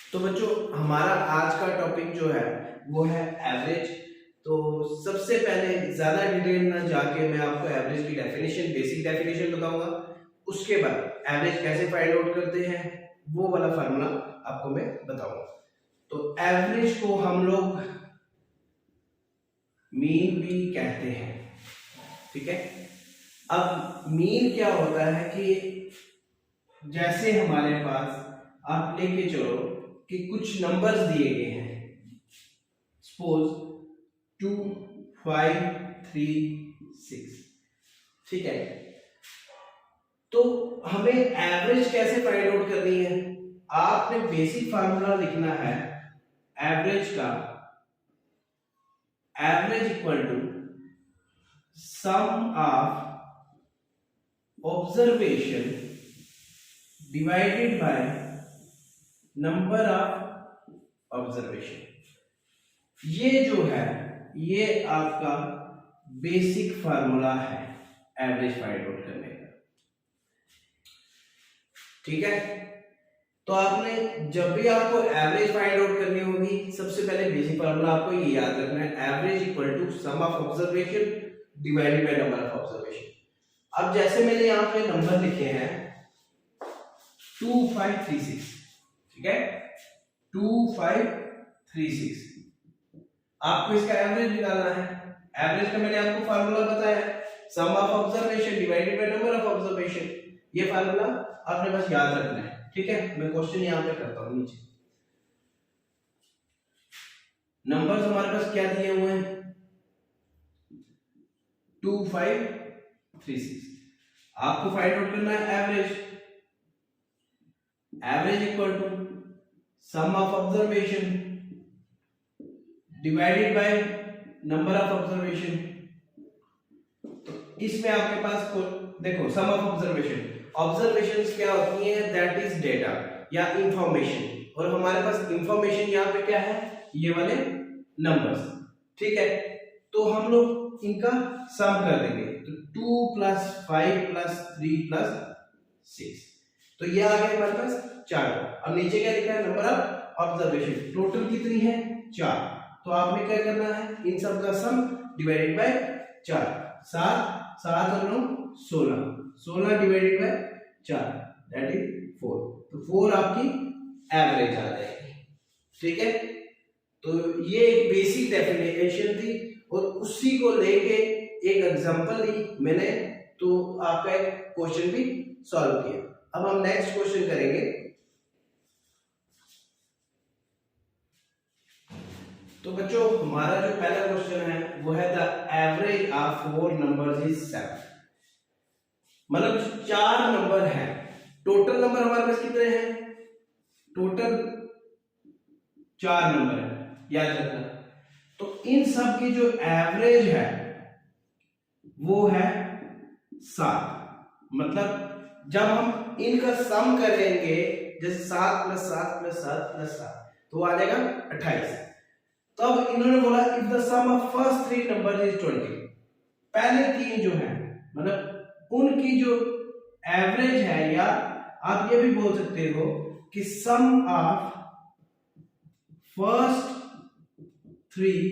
तो बच्चों हमारा आज का टॉपिक जो है वो है एवरेज। तो सबसे पहले ज्यादा डिटेल ना जाके मैं आपको एवरेज की डेफिनेशन, बेसिक डेफिनेशन बताऊंगा। उसके बाद एवरेज कैसे फाइंड आउट करते हैं वो वाला फार्मूला आपको मैं बताऊंगा। तो एवरेज को हम लोग मीन भी कहते हैं, ठीक है। अब मीन क्या होता है कि जैसे हमारे पास आप लेके चलो कि कुछ नंबर्स दिए गए हैं, सपोज 2 5 3 6, ठीक है। तो हमें एवरेज कैसे फाइंड आउट करनी है? आपने बेसिक फार्मूला लिखना है एवरेज का। Average equal to sum of observation divided by number of observation. ये जो है ये आपका बेसिक फार्मूला है एवरेज फाइंड आउट करने का, ठीक है। तो आपने जब भी आपको एवरेज फाइंड आउट करनी होगी सबसे पहले बेसिक फार्मूला आपको ये याद रखना है, average equal to sum of observation divided by number of observation. अब जैसे मैंने यहाँ पे नंबर लिखे हैं 2536, ठीक है, 2536। आपको इसका एवरेज निकालना है। एवरेज का मैंने आपको फार्मूला बताया है, sum of observation divided by number of observation. ये फार्मूला आपने बस याद रखना है, ठीक है। मैं क्वेश्चन यहां पे करता हूं। नीचे नंबर्स हमारे पास क्या दिए हुए हैं 2536। आपको फाइंड आउट करना है average. Average equal to sum of observation divided by number of observation. तो इसमें आपके पास देखो सम ऑफ ऑब्जर्वेशन, ऑब्जर्वेशंस क्या होती हैं? दैट इज डेटा या इंफॉर्मेशन, और हमारे पास इंफॉर्मेशन यहाँ पे क्या है? ये वाले नंबर्स, ठीक है। तो हम लोग इनका सम कर देंगे, तो 2 + 5 + 3 + 6, तो ये आ गया हमारे पास 4। अब नीचे क्या लिखा है? Number of observation. टोटल कितनी है? 4। तो आपने क्या करना है? इन सब का सम डिवाइडेड बाय 4। 7 7 और 9 16, 16 डिवाइडेड बाय 4 दैट इज 4। तो 4 आपकी एवरेज आ जाएगी, ठीक है। तो ये एक बेसिक डेफिनेशन थी और उसी को लेके एक एग्जांपल ली मैंने, तो आपका एक क्वेश्चन भी सॉल्व किया। अब हम नेक्स्ट क्वेश्चन करेंगे। तो बच्चों हमारा जो पहला क्वेश्चन है वो है the average of 4 numbers is 7। मतलब 4 नंबर हैं, टोटल नंबर हमारे पास कितने हैं? टोटल 4 नंबर है, याद रखना। तो इन सब की जो एवरेज है वो है 7। मतलब जब हम इनका सम करेंगे, जैसे 7 + 7 + 7 + 7, तो आ जाएगा 28। तब इन्होंने बोला if the sum of first 3 number is 20। पहले 3 जो है मतलब उनकी जो एवरेज है, या आप ये भी बोल सकते हो कि सम ऑफ फर्स्ट 3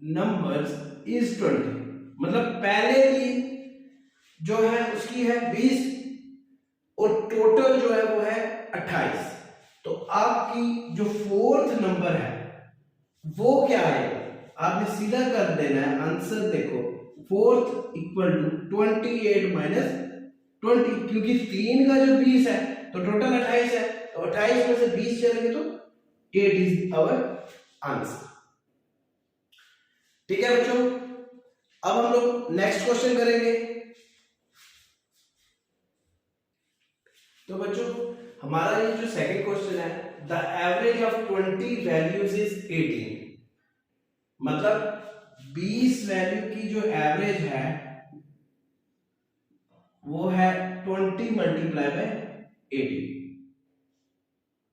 नंबर्स इज 20। मतलब पहले 3 जो है उसकी है 20 और टोटल जो है वो है 28। तो आपकी जो फोर्थ नंबर है वो क्या आएगा? आपने सीधा कर देना है आंसर। देखो फोर्थ इक्वल टू 28 - 20, क्योंकि 3 का जो 20 है तो टोटल 28 है, तो 28 में से 20 चलेंगे तो 8 इज आवर आंसर, ठीक है बच्चों। अब हम लोग नेक्स्ट क्वेश्चन करेंगे। तो बच्चों हमारा ये जो सेकंड क्वेश्चन है, the average of 20 values is 18। मतलब 20 वैल्यू की जो एवरेज है वो है 20 × 18,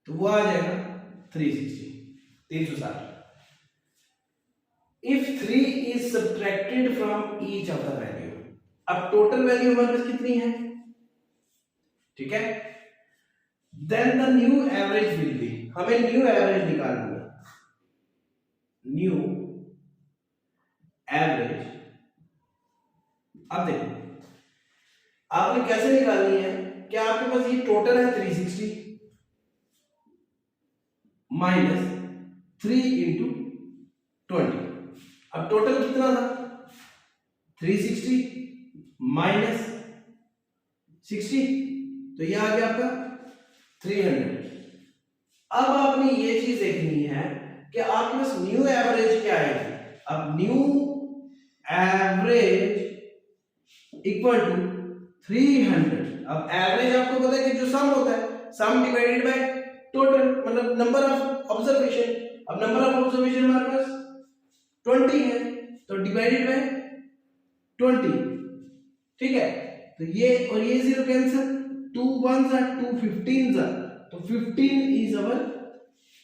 तो वो आ जाएगा 360। If 3 is subtracted from each of the value. अब टोटल वैल्यू हमारे पास कितनी है? ठीक है, then the new average will be, हमें न्यू एवरेज निकालनी है। न्यू एवरेज, अब देखो आपने कैसे निकालनी है, क्या आपके पास ये टोटल है 360 माइनस 3 इंटू 20। अब टोटल कितना था 360 माइनस 60, तो ये आ गया आपका 300। अब आपने ये चीज देखनी है कि आपके पास न्यू एवरेज क्या आएगी। अब न्यू एवरेज इक्वल टू 300। अब एवरेज आपको पता है कि जो सम होता है, सम डिवाइडेड बाय टोटल, मतलब नंबर ऑफ ऑब्जर्वेशन। अब नंबर ऑफ ऑब्जर्वेशन हमारे पास 20 है, तो डिवाइडेड बाय 20, ठीक है। तो ये और ये जीरो कैंसिल, 2 1 जा 2 15 जा, तो 15 इज अवर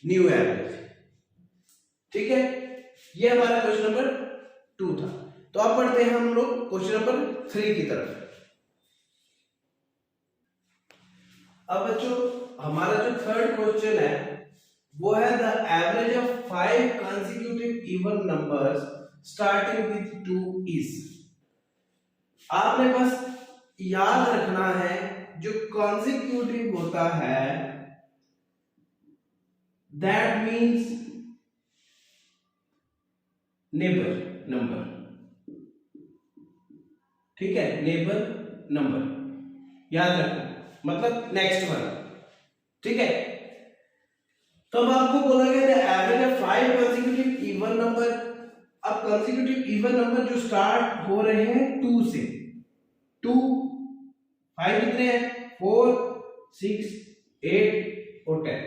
न्यू एवरेज, ठीक है। ये हमारा क्वेश्चन नंबर 2 था। तो अब पढ़ते हैं हम लोग क्वेश्चन नंबर 3 की तरफ। अब बच्चों हमारा जो थर्ड क्वेश्चन है वो है the average of 5 consecutive even numbers starting with 2 is. आपने बस याद रखना है जो कंसेक्यूटिव होता है दैट मींस नेबर नंबर, ठीक है, नेबर नंबर याद रखना, मतलब नेक्स्ट वन, ठीक है। तो अब आपको बोला गया था average of 5 consecutive even number. अब कंसेक्यूटिव इवन नंबर जो स्टार्ट हो रहे हैं 2 से, 2 5 कितने हैं 4 6 8 और 10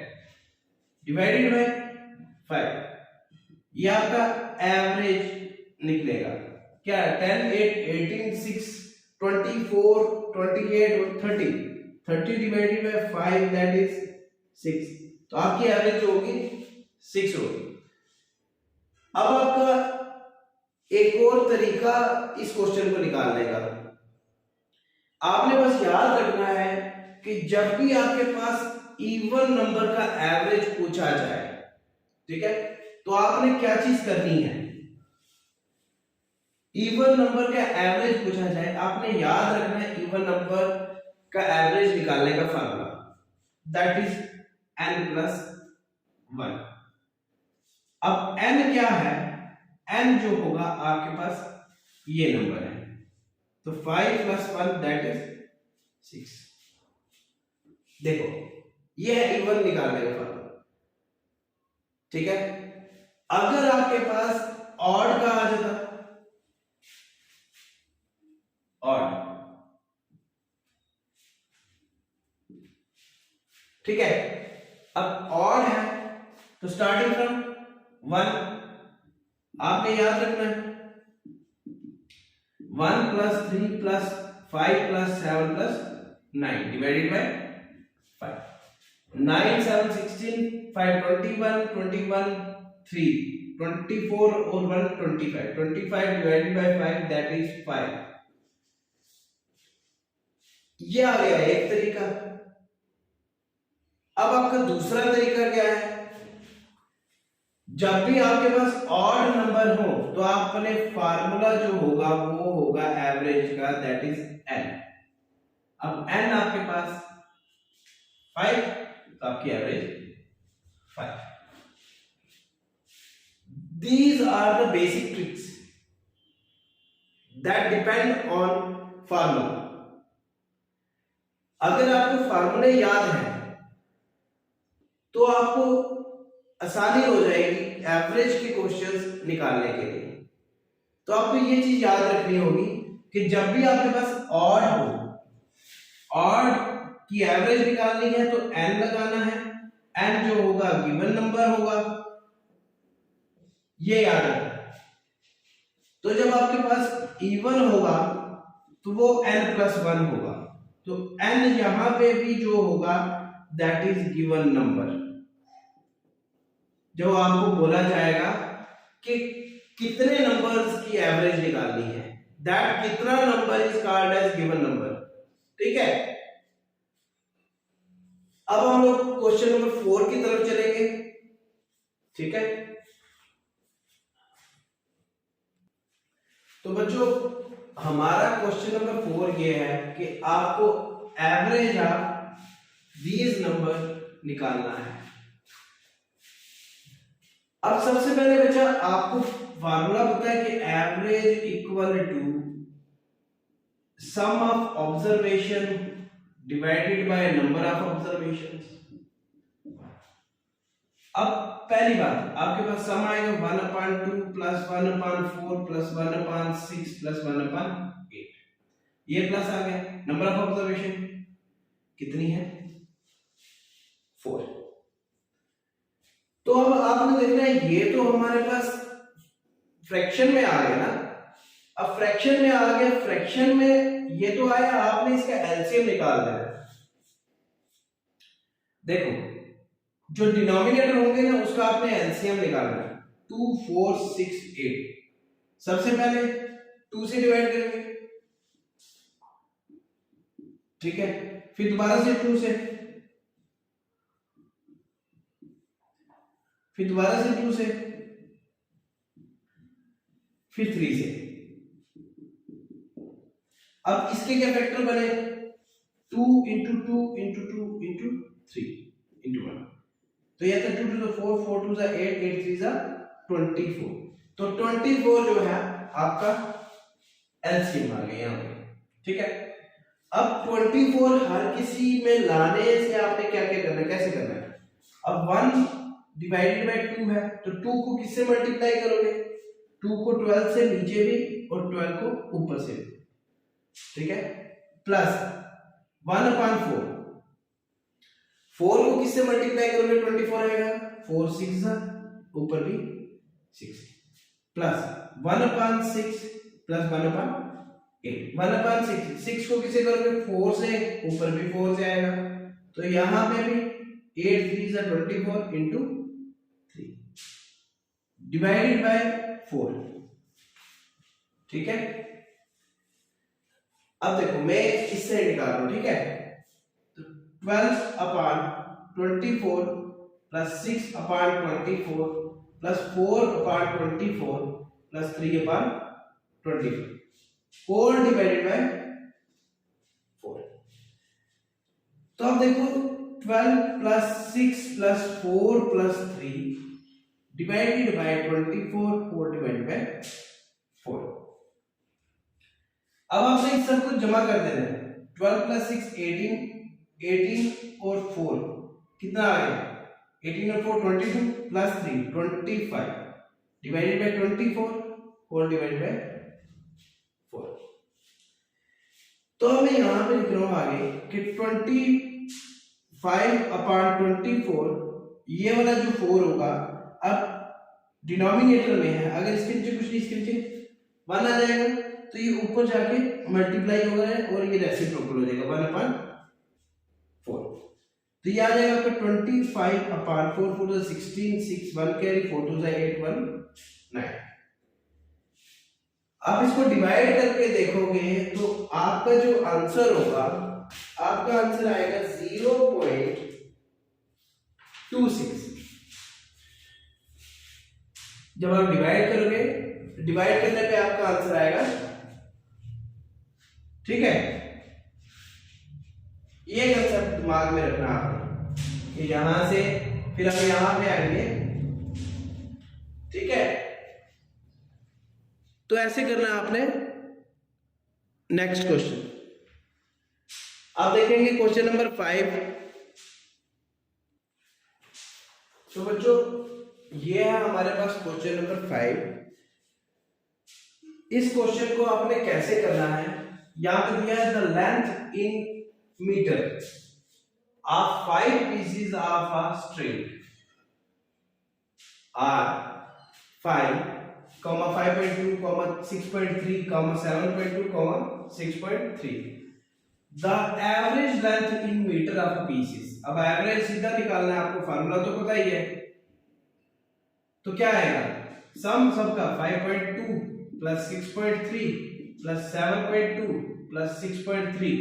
डिवाइडेड बाय 5, ये आपका एवरेज निकलेगा। क्या 10 8 18 6 24 28 और 30 डिवाइडेड बाय 5 दैट इज 6, तो आपकी एवरेज जो होगी 6 होगी। अब आपका एक और तरीका इस क्वेश्चन को निकालने का, आपने बस याद रखना है कि जब भी आपके पास इवन नंबर का एवरेज पूछा जाए, ठीक है, तो आपने क्या चीज करनी है, इवन नंबर का एवरेज पूछा जाए आपने याद रखना है इवन नंबर का एवरेज निकालने का formula, that is n plus 1। अब n क्या है, n जो होगा आपके पास ये नंबर है, तो 5 प्लस 1 दैट इज 6। देखो ये है इवन निकालने का फार्मूला, ठीक है। अगर आपके पास ऑड का आ जाता, ऑड, ठीक है, अब ऑड है तो स्टार्टिंग फ्रॉम 1 आपने याद रखना है 1 plus 3 plus 5 plus 7 plus 9 divided by 5, 9 7 16 5 21 21 3 24 और 1 25 डिवाइडेड बाय 5 दैट इज 5। ये आ गया एक तरीका। अब आपका दूसरा तरीका क्या है, जब भी आपके पास ऑड नंबर हो तो आपने फार्मूला जो होगा वो होगा एवरेज का, दैट इज n। अब n आपके पास 5, तो आपकी average 5। These are the basic tricks that depend on formula। अगर आपको फार्मूले याद है तो आपको आसानी हो जाएगी एवरेज के क्वेश्चंस निकालने के लिए। तो आपको ये चीज याद रखनी होगी कि जब भी आपके पास ऑड हो, ऑड की एवरेज निकालनी है तो n लगाना है, n जो होगा गिवन नंबर होगा, ये याद रखना। तो जब आपके पास इवन होगा तो वो n प्लस 1 होगा, तो n यहां पे भी जो होगा दैट इज गिवन नंबर। जो आपको बोला जाएगा कि कितने नंबर्स की एवरेज निकालनी है, दैट कितना number is called as given number, ठीक है। अब हम लोग क्वेश्चन नंबर 4 की तरफ चलेंगे, ठीक है। तो बच्चों हमारा क्वेश्चन नंबर 4 ये है कि आपको एवरेज ऑफ दीज नंबर निकालना है। अब सबसे पहले बच्चा आपको फार्मूला पता है कि average equal to sum of observation divided by number of observations. अब पहली बात आपके पास सम आएगा 1/2 प्लस 1/4 प्लस 1/6 प्लस 1/8। ये प्लस आ गया। नंबर ऑफ ऑब्जर्वेशन कितनी है? 4। तो अब आपने देखना है ये तो हमारे पास फ्रैक्शन में आ गया ना। अब फ्रैक्शन में आ गया, फ्रैक्शन में ये तो आया, आपने इसका एलसीएम निकाल देना। देखो जो डिनोमिनेटर होंगे ना उसका आपने एलसीएम निकालना है। 2 4 6 8। सबसे पहले 2 से डिवाइड करेंगे, ठीक है। फिर दोबारा से 2 से, फिर दोबारा से 2 से, फिर 3 से। अब इसके क्या फैक्टर बने? 2 into 2 into 2 into 3 into 1। तो यह था 2 to the 4 4 to the 8 8 3 the 24। तो 24 जो है आपका एलसीएम आ गया यहाँ पे, ठीक है। अब 24 हर किसी में लाने से आपने क्या क्या करना है, कैसे करना है? अब 1 डिवाइडेड बाय 2 है तो 2 को किससे मल्टीप्लाई करोगे? 2 को 12 से नीचे भी और 12 को ऊपर से भी, ठीक है। प्लस 1/4, 4 को किससे मल्टीप्लाई करोगे? 24 आएगा, 4 6 ऊपर भी 6 प्लस 1/6 प्लस 1/8। 1/6 6 को किससे करोगे? 4 से, ऊपर भी 4 से आएगा। तो यहां पे भी 8 3 24 into 3 डिवाइडेड बाय 4, ठीक है। अब देखो मैं इससे निकाल रहा हूं, ठीक है। तो 12/24 plus 6/24 plus 4/24 plus 3/24 whole divided by 4। तो अब देखो 12 plus 6 plus 4 plus 3 divided by 24 4 divided by 4। अब आपने इस सब कुछ जमा कर देना है। 12 प्लस 6 18, 18 और 4 कितना आ गया? 18 और 4 22 plus 3 25 divided by 24 whole divided by 4। तो मैं यहां पे लिख रहा हूं आगे कि 25/24 ये वाला जो 4 होगा, अब डिनोमिनेटर में है, अगर इसके नीचे कुछ नहीं, इसके नीचे 1 आ जाएगा तो ये ऊपर जाके मल्टीप्लाई होगा और ये रेसिप्रोकल हो जाएगा 1/4। तो ये आ जाएगा आपका 25/4 4 to 16 6 1 कैरी 4 to 8 1 9। आप इसको डिवाइड करके देखोगे तो आपका जो आंसर होगा, आपका आंसर आएगा 0.26। जब आप डिवाइड करोगे, डिवाइड करने पे आपका आंसर आएगा, ठीक है। ये कंसेप्ट दिमाग में रखना आपने कि यहां से फिर हम यहां पे आएंगे, ठीक है। तो ऐसे करना आपने। नेक्स्ट क्वेश्चन आप देखेंगे क्वेश्चन नंबर 5। तो बच्चों ये है हमारे पास क्वेश्चन नंबर 5। इस क्वेश्चन को आपने कैसे करना है, यहां पे दिया है the length in metre of 5 pieces of a string are 5, 5.2, 6.3, 7.2, 6.3। The average length in metre of pieces. अब एवरेज सीधा निकालना है आपको, फार्मूला तो पता ही है। तो क्या आएगा? सम सबका 5.2 plus 6.3 plus 7.2 plus 6.3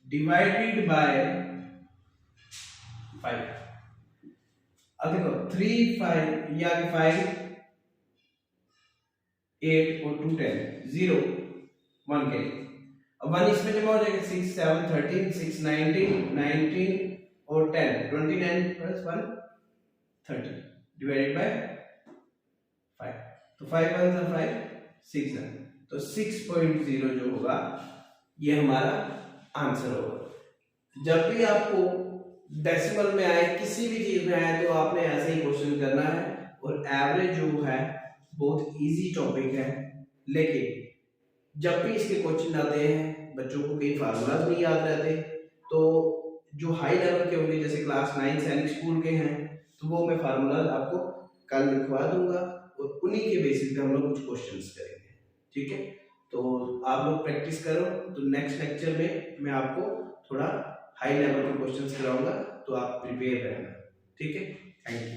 divided by 5। अब देखो 3 5 या 5 8 और 2 10 0 1 के लिए। अब 1 इसमें जमा हो जाएगा 6 7 13 6 19 और 10 29 प्लस 1 30 डिवाइडेड बाय 5। तो 5 1 is 5 6 है, तो 6.0 जो होगा ये हमारा आंसर होगा। जब भी आपको डेसिमल में आए, किसी भी चीज में आए, तो आपने ऐसे ही क्वेश्चन करना है। और एवरेज जो है बहुत इजी टॉपिक है, लेकिन जब भी इसके क्वेश्चन आते हैं बच्चों को कई फार्मूलाज नहीं याद रहते, तो जो हाई लेवल के होंगे जैसे क्लास 9 सैनिक स्कूल के हैं, तो वो मैं फार्मूलाज आपको कल लिखवा दूंगा और उन्हीं के बेसिस पे हम लोग कुछ क्वेश्चंस करेंगे। ठीक है, तो आप लोग प्रैक्टिस करो, तो नेक्स्ट लेक्चर में मैं आपको थोड़ा हाई लेवल के क्वेश्चंस कराऊंगा, तो आप प्रिपेयर रहना। ठीक है, थैंक यू।